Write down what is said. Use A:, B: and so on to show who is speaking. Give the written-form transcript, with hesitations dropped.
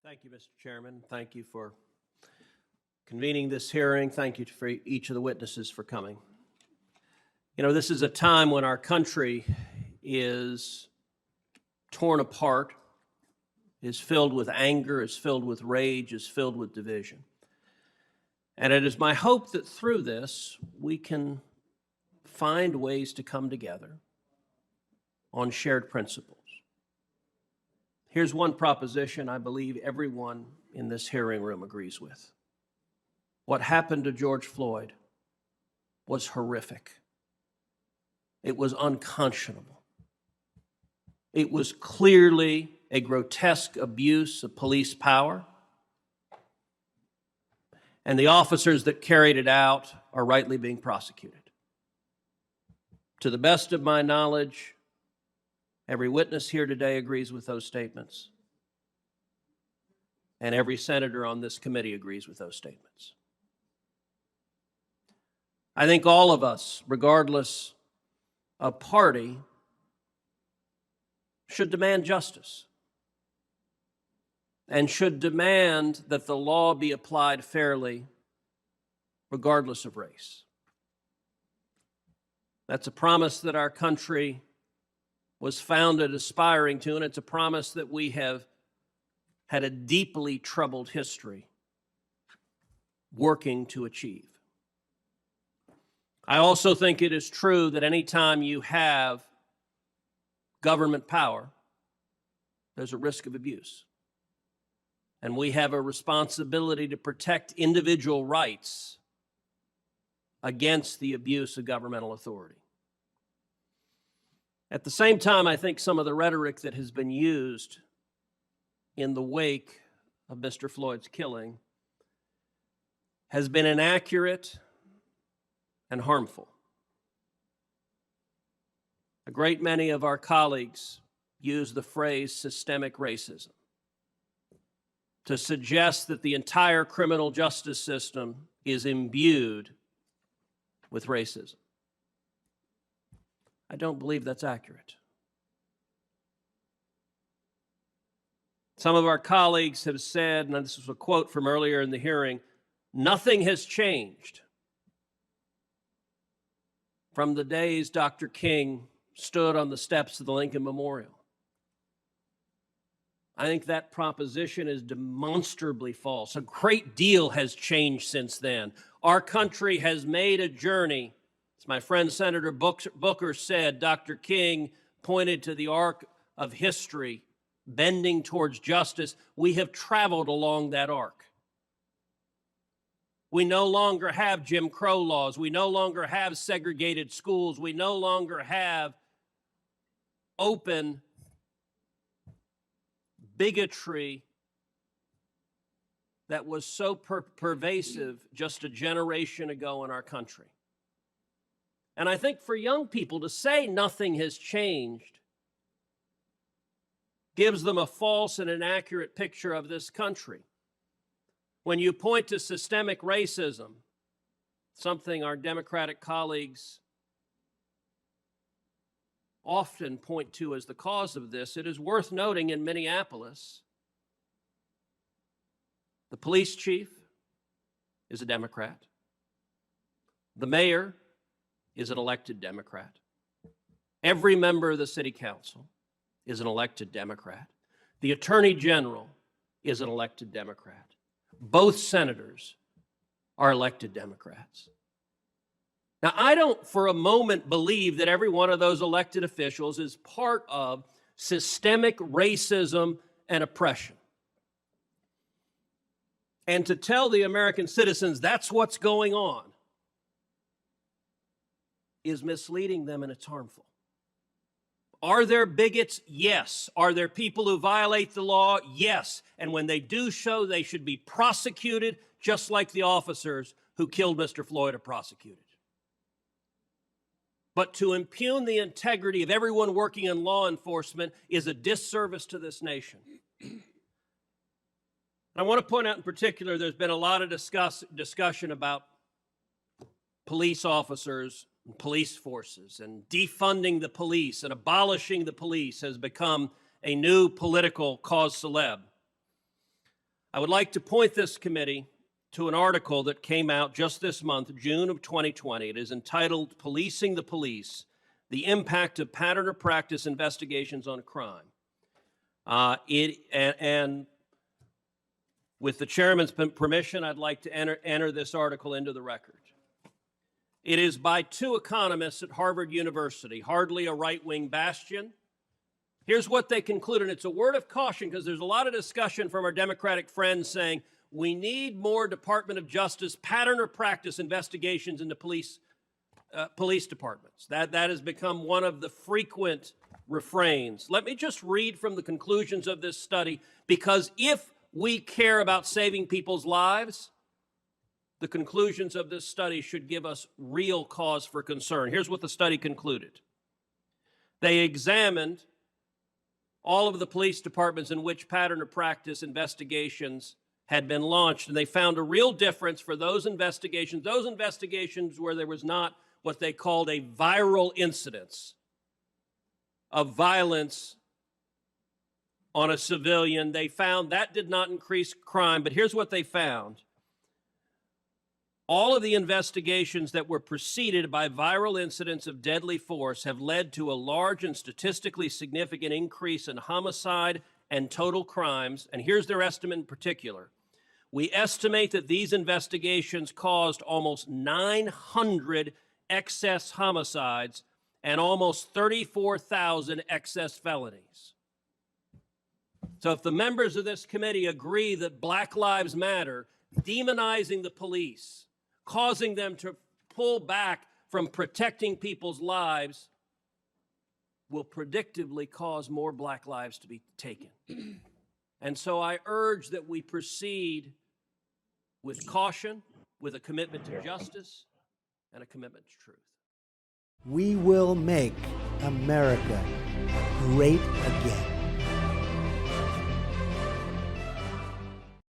A: Thank you, Mr. Chairman. Thank you for convening this hearing. Thank you for each of the witnesses for coming. You know, this is a time when our country is torn apart, is filled with anger, is filled with rage, is filled with division. And it is my hope that through this, we can find ways to come together on shared principles. Here's one proposition I believe everyone in this hearing room agrees with. What happened to George Floyd was horrific. It was unconscionable. It was clearly a grotesque abuse of police power. And the officers that carried it out are rightly being prosecuted. To the best of my knowledge, every witness here today agrees with those statements. And every senator on this committee agrees with those statements. I think all of us, regardless of party, should demand justice and should demand that the law be applied fairly, regardless of race. That's a promise that our country was founded aspiring to, and it's a promise that we have had a deeply troubled history working to achieve. I also think it is true that anytime you have government power, there's a risk of abuse. And we have a responsibility to protect individual rights against the abuse of governmental authority. At the same time, I think some of the rhetoric that has been used in the wake of Mr. Floyd's killing has been inaccurate and harmful. A great many of our colleagues use the phrase systemic racism to suggest that the entire criminal justice system is imbued with racism. I don't believe that's accurate. Some of our colleagues have said, and this was a quote from earlier in the hearing, nothing has changed from the days Dr. King stood on the steps of the Lincoln Memorial. I think that proposition is demonstrably false. A great deal has changed since then. Our country has made a journey. As my friend Senator Booker said, Dr. King pointed to the arc of history bending towards justice. We have traveled along that arc. We no longer have Jim Crow laws. We no longer have segregated schools. We no longer have open bigotry that was so pervasive just a generation ago in our country. And I think for young people to say nothing has changed gives them a false and inaccurate picture of this country. When you point to systemic racism, something our Democratic colleagues often point to as the cause of this, it is worth noting in Minneapolis, the police chief is a Democrat. The mayor is an elected Democrat. Every member of the city council is an elected Democrat. The attorney general is an elected Democrat. Both senators are elected Democrats. Now, I don't for a moment believe that every one of those elected officials is part of systemic racism and oppression. And to tell the American citizens that's what's going on is misleading them, and it's harmful. Are there bigots? Yes. Are there people who violate the law? Yes. And when they do so, they should be prosecuted just like the officers who killed Mr. Floyd are prosecuted. But to impugn the integrity of everyone working in law enforcement is a disservice to this nation. I want to point out in particular, there's been a lot of discussion about police officers and police forces, and defunding the police and abolishing the police has become a new political cause célèbre. I would like to point this committee to an article that came out just this month, June of 2020. It is entitled "Policing the Police: The Impact of Pattern or Practice Investigations on Crime." And with the chairman's permission, I'd like to enter this article into the record. It is by two economists at Harvard University, hardly a right-wing bastion. Here's what they concluded. It's a word of caution because there's a lot of discussion from our Democratic friends saying we need more Department of Justice pattern or practice investigations into police departments. That has become one of the frequent refrains. Let me just read from the conclusions of this study, because if we care about saving people's lives, the conclusions of this study should give us real cause for concern. Here's what the study concluded. They examined all of the police departments in which pattern or practice investigations had been launched, and they found a real difference for those investigations where there was not what they called a viral incidence of violence on a civilian. They found that did not increase crime, but here's what they found. All of the investigations that were preceded by viral incidents of deadly force have led to a large and statistically significant increase in homicide and total crimes, and here's their estimate in particular. We estimate that these investigations caused almost 900 excess homicides and almost 34,000 excess felonies. So if the members of this committee agree that Black Lives Matter, demonizing the police, causing them to pull back from protecting people's lives, will predictably cause more Black lives to be taken. And so I urge that we proceed with caution, with a commitment to justice and a commitment to truth.
B: We will make America great again.